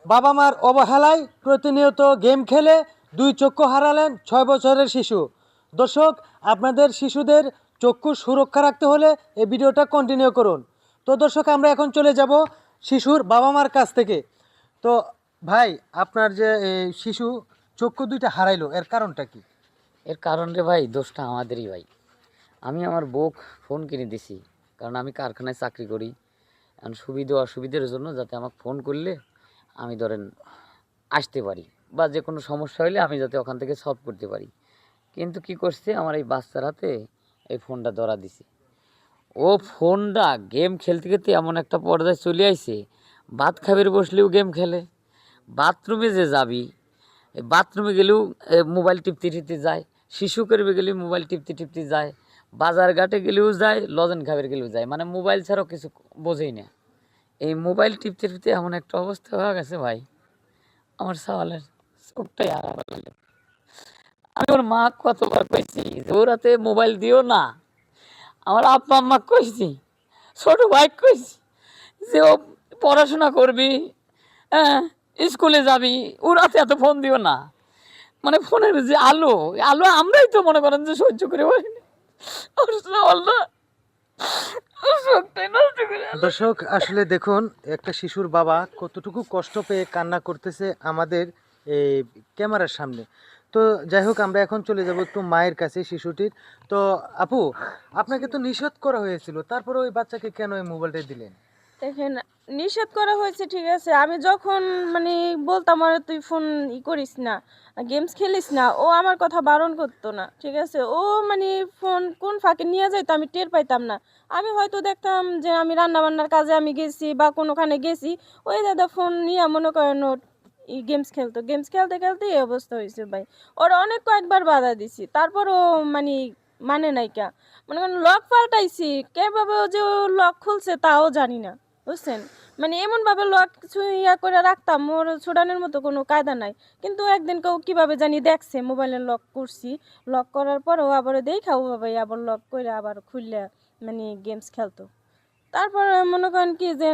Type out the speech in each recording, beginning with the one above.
বাবা মার অবহেলায় প্রতিনিয়ত গেম খেলে দুই চক্ষু হারালেন 6 বছরের শিশু। দর্শক, আপনাদের শিশুদের চক্ষু সুরক্ষা রাখতে হলে এই ভিডিওটা কন্টিনিউ করুন। তো দর্শক, আমরা এখন চলে যাব শিশুর বাবা মার কাছ থেকে। তো ভাই, আপনার যে শিশু চক্ষু দুইটা হারাইলো, এর কারণটা কি? এর কারণ রে ভাই, দোষটা আমাদেরই ভাই। আমি আমার বউক ফোন কিনে দিছি, কারণ আমি কারখানায় চাকরি করি। এখন সুবিধা অসুবিধার জন্য যাতে আমাকে ফোন করলে আমি ধরেন আসতে পারি, বা যে কোনো সমস্যা হলে আমি যাতে ওখান থেকে সলভ করতে পারি। কিন্তু কি করছে, আমার এই বাচ্চার হাতে এই ফোনটা ধরা দিছে। ও ফোনটা গেম খেলতে খেলতে এমন একটা পর্যায়ে চলে আইছে, ভাত খাবার বসলেও গেম খেলে, বাথরুমে যে যাবি এই বাথরুমে গেলেও মোবাইল টিপতে টিপতে যায়, শিশু করবে গেলেও মোবাইল টিপতে টিপতে যায়, বাজার ঘাটে গেলেও যায়, লজেন খাবার গেলেও যায়, মানে মোবাইল ছাড়াও কিছু বোঝেই না। এই মোবাইল টিপতে টিপতে এমন একটা অবস্থা হয়ে গেছে ভাই, আমার সওয়ালের চোখটাই হারা গেল। আমি ওর মা কতবার কইছি যে ওর হাতে মোবাইল দিও না, আমার আব্বা আম্মা কইছি, ছোট ভাই কইছি যে ও পড়াশোনা করবি, হ্যাঁ স্কুলে যাবি, ওর হাতে এত ফোন দিও না। মানে ফোনের যে আলো, আলো আমরাই তো মনে করেন যে সহ্য করে পারিনি। দর্শক, আসলে দেখুন, একটা শিশুর বাবা কতটুকু কষ্ট পেয়ে কান্না করতেছে আমাদের এই ক্যামেরার সামনে। তো যাই হোক, আমরা এখন চলে যাব একটু মায়ের কাছে শিশুটির। তো আপু, আপনাকে তো নিষেধ করা হয়েছিল, তারপরে ওই বাচ্চাকে কেন এই মোবাইলটা দিলেন? দেখেন, নিষেধ করা হয়েছে ঠিক আছে, আমি যখন মানে বলতাম আর তুই ফোন করিস না, গেমস খেলিস না, ও আমার কথা বারণ করতো না ঠিক আছে। ও মানে ফোন কোন ফাঁকে নিয়ে যাইতো আমি টের পাইতাম না। আমি হয়তো দেখতাম যে আমি রান্না বান্নার কাজে আমি গেছি বা কোনোখানে গেছি, ওই দাদা ফোন নিয়ে মনে করেন ও গেমস খেলতো, গেমস খেলতে খেলতে এই অবস্থা হয়েছে ভাই। ওর অনেক কয়েকবার বাধা দিছি, তারপরও মানে মানে নাই কা, মনে করেন লক পাল্টাইছি, কেভাবে ও যে লক খুলছে তাও জানি না, বুঝছেন। মানে এমনভাবে লক কিছু ইয়া করে রাখতাম, ওর ছোড়ানোর মতো কোনো কায়দা নাই। কিন্তু একদিন কেউ কীভাবে জানি দেখছে মোবাইলে লক করছি, লক করার পরেও আবার দেখা ওভাবে আবার লক করে আবার খুললে মানে গেমস খেলতো। তারপরে মনে করেন কি যে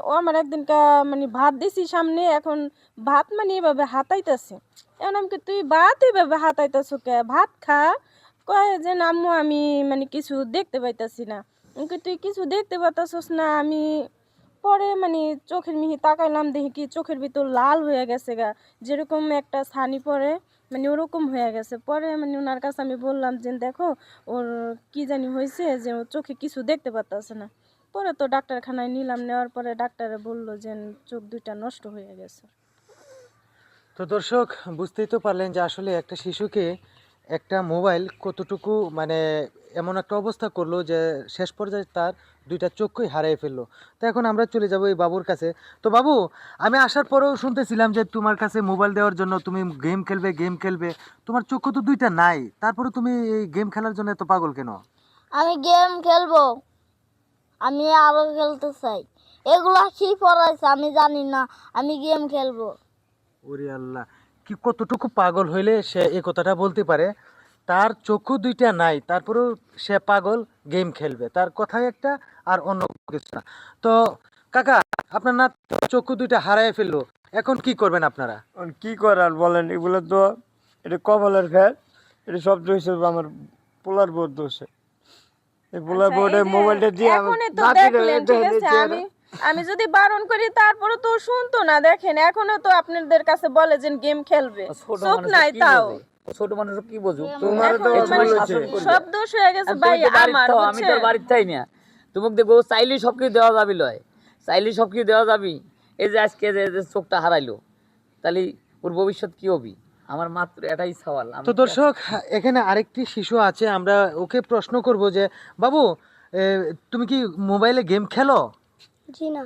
ও আমার একদিনকা মানে ভাত দিছি সামনে, এখন ভাত মানে এভাবে হাতাইতেছে। এখন আমাকে তুই ভাত এইভাবে হাতাইতেছ কে, ভাত খা। কয় যে আম্মু আমি মানে কিছু দেখতে পাইতাছি না। আমাকে তুই কিছু দেখতে পাইতাছস না, আমি পরে মানে চোখের মিহি তাকাইলাম, দেখি কি চোখের ভিতর লাল হয়ে গেছে গা, যেরকম একটা ছানি পরে মানে ওরকম হয়ে গেছে। পরে মানে ওনার কাছে আমি বললাম যে দেখো ওর কি জানি হয়েছে, যে ওর চোখে কিছু দেখতে পারতেছে না। পরে তো ডাক্তারখানায় নিলাম, নেওয়ার পরে ডাক্তারে বললো যে চোখ দুইটা নষ্ট হয়ে গেছে। তো দর্শক, বুঝতেই তো পারলেন যে আসলে একটা শিশুকে একটা মোবাইল কতটুকু মানে এমন একটা অবস্থা করলো যে শেষ পর্যায়ে তার দুইটা চক্ষুই হারিয়ে ফেললো। তো এখন আমরা চলে যাব এই বাবুর কাছে। তো বাবু, আমি আসার পরেও শুনতেছিলাম যে তোমার কাছে মোবাইল দেওয়ার জন্য তুমি গেম খেলবে গেম খেলবে, তোমার চক্ষু তো দুইটা নাই, তারপরে তুমি এই গেম খেলার জন্য এত পাগল কেন? আমি গেম খেলবো, আমি আরো খেলতে চাই। এগুলা কি পড়াইছে আমি জানি না, আমি গেম খেলবো। ওরে আল্লাহ, কি কতটুকু পাগল হইলে সে এই কথাটা বলতে পারে? তার চক্ষু দুইটা নাই, তারপরেও সে পাগল, গেম খেলবে, তার কথাই একটা আর অন্য কিছু না। তো কাকা, আপনার না চক্ষু দুইটা হারায় ফেললো, এখন কি করবেন আপনারা? আর কি করার বলেন, এগুলো তো এটা কপালের ফের, এটা সব দোষ আমার পোলার বোর্ড দোষে। এই পোলার বোর্ডে মোবাইলটা দিয়ে এখনই তো দেখলেন ঠিক আছে, আমি আমি যদি বারণ করি তারপরে তো শুনতো না। দেখেন এখনো তো আপনাদের কাছে বলে যে গেম খেলবে, চোখ নাই তাও। ছোট মানুষ কি বুঝুক, তোমার তো সব দোষ হয়ে গেছে ভাই আমার, আমি তোর বাড়িতে চাই না। তোমাকে দেখবো চাইলেই সব কিছু দেওয়া যাবি, লয় চাইলেই সব কিছু দেওয়া যাবি। এই যে আজকে যে চোখটা হারাইলো, তাহলে ওর ভবিষ্যৎ কি হবি? আমার মাত্র এটাই সওয়াল। তো দর্শক, এখানে আরেকটি শিশু আছে, আমরা ওকে প্রশ্ন করব যে বাবু, তুমি কি মোবাইলে গেম খেলো? জি না।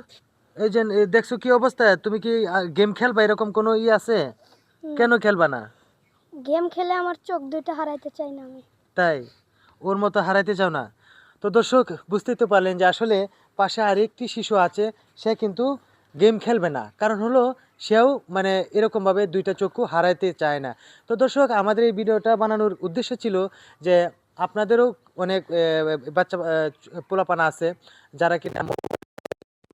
এই যে দেখছো কি অবস্থা, তুমি কি গেম খেলবা, এরকম কোনো আছে? কেন খেলবা না? গেম খেলে আমার চোখ দুইটা হারাইতে চাই না আমি। তাই? ওর মতো হারাইতে চাও না? তো দর্শক, বুঝতেই তো পারলেন যে আসলে পাশে আরেকটি শিশু আছে, সে কিন্তু গেম খেলবে না, কারণ হলো সেও মানে এরকমভাবে দুইটা চক্ষু হারাইতে চায় না। তো দর্শক, আমাদের এই ভিডিওটা বানানোর উদ্দেশ্য ছিল যে আপনাদেরও অনেক বাচ্চা পোলাপানা আছে যারা কিনা